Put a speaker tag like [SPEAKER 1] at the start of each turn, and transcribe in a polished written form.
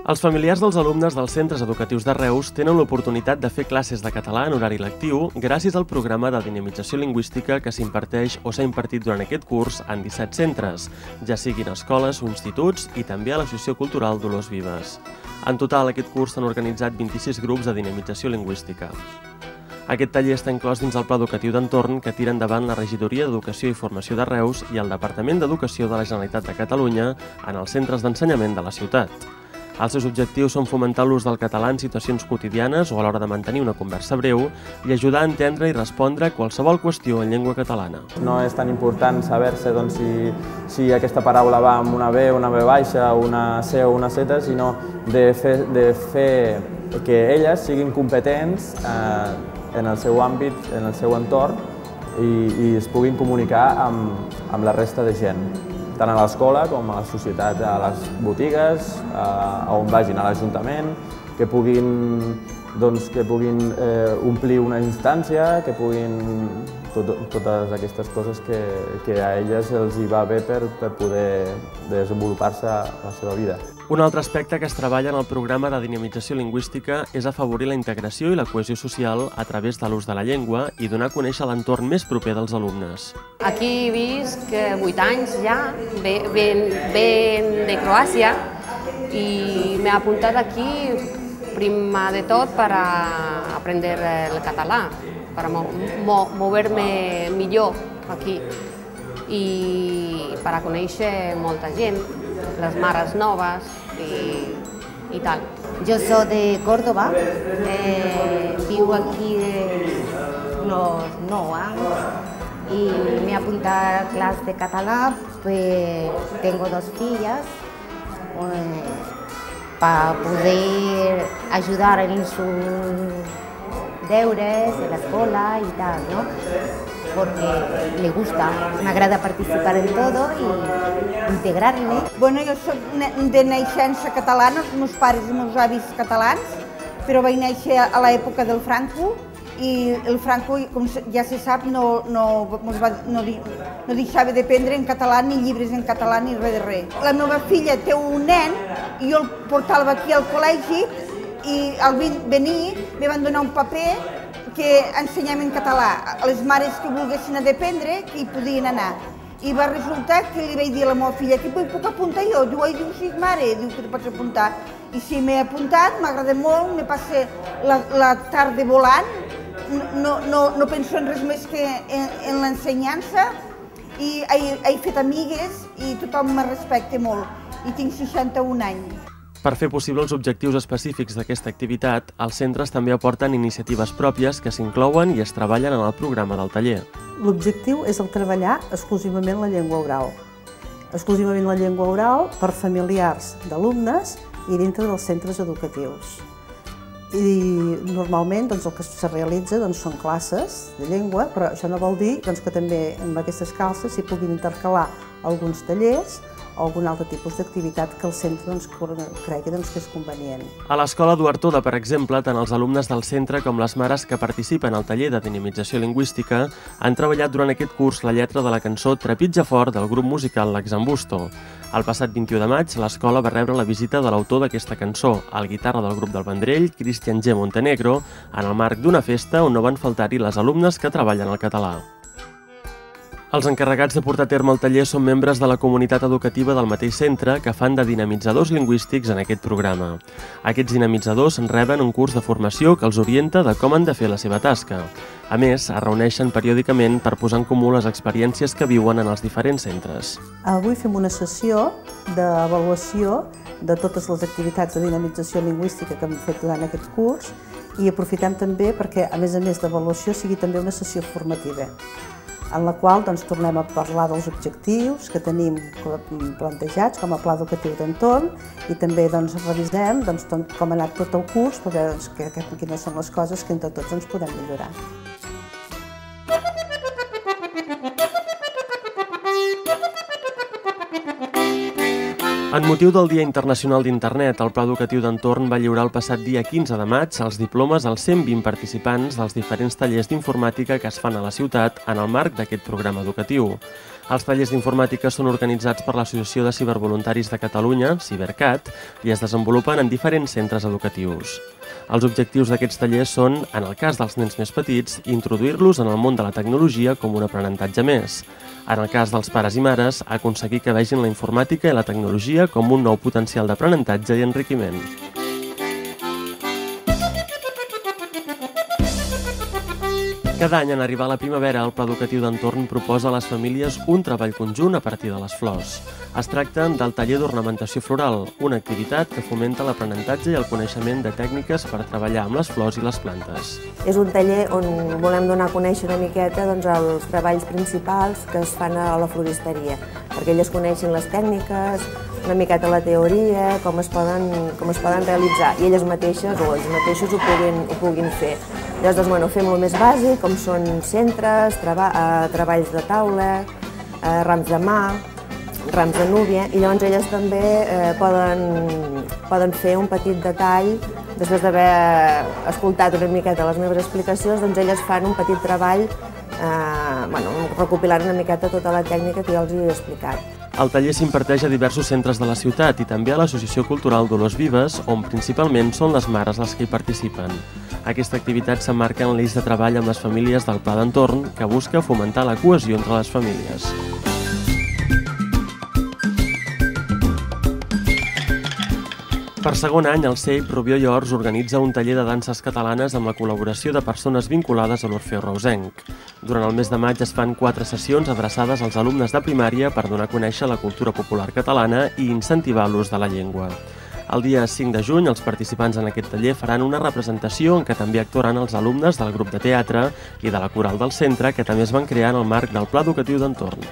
[SPEAKER 1] Els familiars dels alumnes dels centres educatius de Reus tenen l'oportunitat de fer classes de català en horari lectiu gràcies al programa de dinamització lingüística que s'imparteix o s'ha impartit durant aquest curs en 17 centres, ja siguin escoles o instituts i també a l'Associació Cultural Dolors Vives. En total, aquest curs s'han organitzat 26 grups de dinamització lingüística. Aquest taller està inclòs dins el Pla Educatiu d'Entorn que tira endavant la Regidoria d'Educació i Formació de Reus i el Departament d'Educació de la Generalitat de Catalunya en els centres d'ensenyament de la ciutat. Els seus objectius són fomentar l'ús del català en situacions quotidianes o a l'hora de mantenir una conversa breu i ajudar a entendre i respondre qualsevol qüestió en llengua catalana.
[SPEAKER 2] No és tan important saber-se si aquesta paraula va amb una B, una B baixa, una C o una Z, sinó de fer que elles siguin competents en el seu àmbit, en el seu entorn i es puguin comunicar amb la resta de gent, tant a l'escola com a la societat, a les botigues, a on vagin, a l'Ajuntament, que puguin omplir una instància, que puguin totes aquestes coses que a elles els hi va bé per poder desenvolupar-se la seva vida.
[SPEAKER 1] Un altre aspecte que es treballa en el programa de dinamització lingüística és afavorir la integració i la cohesió social a través de l'ús de la llengua i donar a conèixer l'entorn més proper dels alumnes.
[SPEAKER 3] Aquí he vist que 8 anys ja ven de Croàcia i m'he apuntat aquí primer de tot per aprendre el català, per moure-me millor aquí i per conèixer molta gent, les mares noves i tal.
[SPEAKER 4] Yo soy de Córdoba, vivo aquí de los 9 años y me he apuntado a clases de catalán, pues tengo 2 fillas para poder ayudar en sus deures de la escuela y tal, ¿no? Porque me gusta, me agrada participar en todo i integrar-me.
[SPEAKER 5] Bueno, jo soc de naixença catalana, els meus pares i els meus avis catalans, però vaig néixer a l'època del Franco i el Franco, com ja se sap, no deixava d'aprendre en català, ni llibres en català, ni res de res. La meva filla té un nen i jo el portava aquí al col·legi i al venir me van donar un paper que ensenyem en català a les mares que volguessin aprendre, que hi podien anar. I va resultar que li vaig dir a la meva filla que puc apuntar jo. Diu, sí, mare, diu que te pots apuntar. I sí, m'he apuntat, m'agrada molt, me passo la tarda volant, no penso en res més que en l'ensenyança i he fet amigues i tothom me respecta molt. I tinc 61 anys.
[SPEAKER 1] Per fer possible els objectius específics d'aquesta activitat, els centres també aporten iniciatives pròpies que s'inclouen i es treballen en el programa del taller.
[SPEAKER 6] L'objectiu és el treballar exclusivament la llengua oral. Exclusivament la llengua oral per familiars d'alumnes i dintre dels centres educatius. I normalment el que se realitza són classes de llengua, però això no vol dir que també en aquestes classes s'hi puguin intercalar alguns tallers o algun altre tipus d'activitat que el centre cregui que és convenient.
[SPEAKER 1] A l'Escola Eduard Toda, per exemple, tant els alumnes del centre com les mares que participen al taller de dinamització lingüística han treballat durant aquest curs la lletra de la cançó Trepitja fort del grup musical L'Exambusto. El passat 21 de maig, l'escola va rebre la visita de l'autor d'aquesta cançó, el guitarra del grup del Vendrell, Cristian G. Montenegro, en el marc d'una festa on no van faltar-hi les alumnes que treballen el català. Els encarregats de portar a terme el taller són membres de la comunitat educativa del mateix centre que fan de dinamitzadors lingüístics en aquest programa. Aquests dinamitzadors reben un curs de formació que els orienta de com han de fer la seva tasca. A més, es reuneixen periòdicament per posar en comú les experiències que viuen en els diferents centres.
[SPEAKER 6] Avui fem una sessió d'avaluació de totes les activitats de dinamització lingüística que hem fet durant aquest curs i aprofitem també perquè, a més d'avaluació, sigui també una sessió formativa, en la qual tornem a parlar dels objectius que tenim plantejats com a Pla Educatiu d'Entorn i també revisem com ha anat tot el curs per veure quines són les coses que entre tots podem millorar.
[SPEAKER 1] En motiu del Dia Internacional d'Internet, el Pla Educatiu d'Entorn va lliurar el passat dia 15 de maig els diplomes als 120 participants dels diferents tallers d'informàtica que es fan a la ciutat en el marc d'aquest programa educatiu. Els tallers d'informàtica són organitzats per l'Associació de Cibervoluntaris de Catalunya, Cibercat, i es desenvolupen en diferents centres educatius. Els objectius d'aquests tallers són, en el cas dels nens més petits, introduir-los en el món de la tecnologia com un aprenentatge més. En el cas dels pares i mares, aconseguir que vegin la informàtica i la tecnologia com un nou potencial d'aprenentatge i enriquiment. Cada any, en arribar a la primavera, el Pla Educatiu d'Entorn proposa a les famílies un treball conjunt a partir de les flors. Es tracta del taller d'ornamentació floral, una activitat que fomenta l'aprenentatge i el coneixement de tècniques per treballar amb les flors i les plantes.
[SPEAKER 7] És un taller on volem donar a conèixer una miqueta els treballs principals que es fan a la floristeria, perquè elles coneixin les tècniques, una miqueta la teoria, com es poden realitzar, i elles mateixes o ells mateixos ho puguin fer. Llavors, bueno, fem el més bàsic, com són centres, treballs de taula, rams de mà, rams de núvia, i llavors elles també poden fer un petit detall. Després d'haver escoltat una miqueta les meves explicacions, doncs elles fan un petit treball recopilant una miqueta tota la tècnica que jo els he explicat.
[SPEAKER 1] El taller s'imparteix a diversos centres de la ciutat i també a l'Associació Cultural d'Olors Vives, on principalment són les mares les que hi participen. Aquesta activitat s'emmarca en l'eix de treball amb les famílies del Pla d'Entorn, que busca fomentar la cohesió entre les famílies. Per segon any, el CEIP Rubió i Ors organitza un taller de danses catalanes amb la col·laboració de persones vinculades a l'Orfeó Reusenc. Durant el mes de maig es fan 4 sessions adreçades als alumnes de primària per donar a conèixer la cultura popular catalana i incentivar l'ús de la llengua. El dia 5 de juny, els participants en aquest taller faran una representació en què també actuaran els alumnes del grup de teatre i de la coral del centre, que també es van crear en el marc del Pla Educatiu d'Entorn.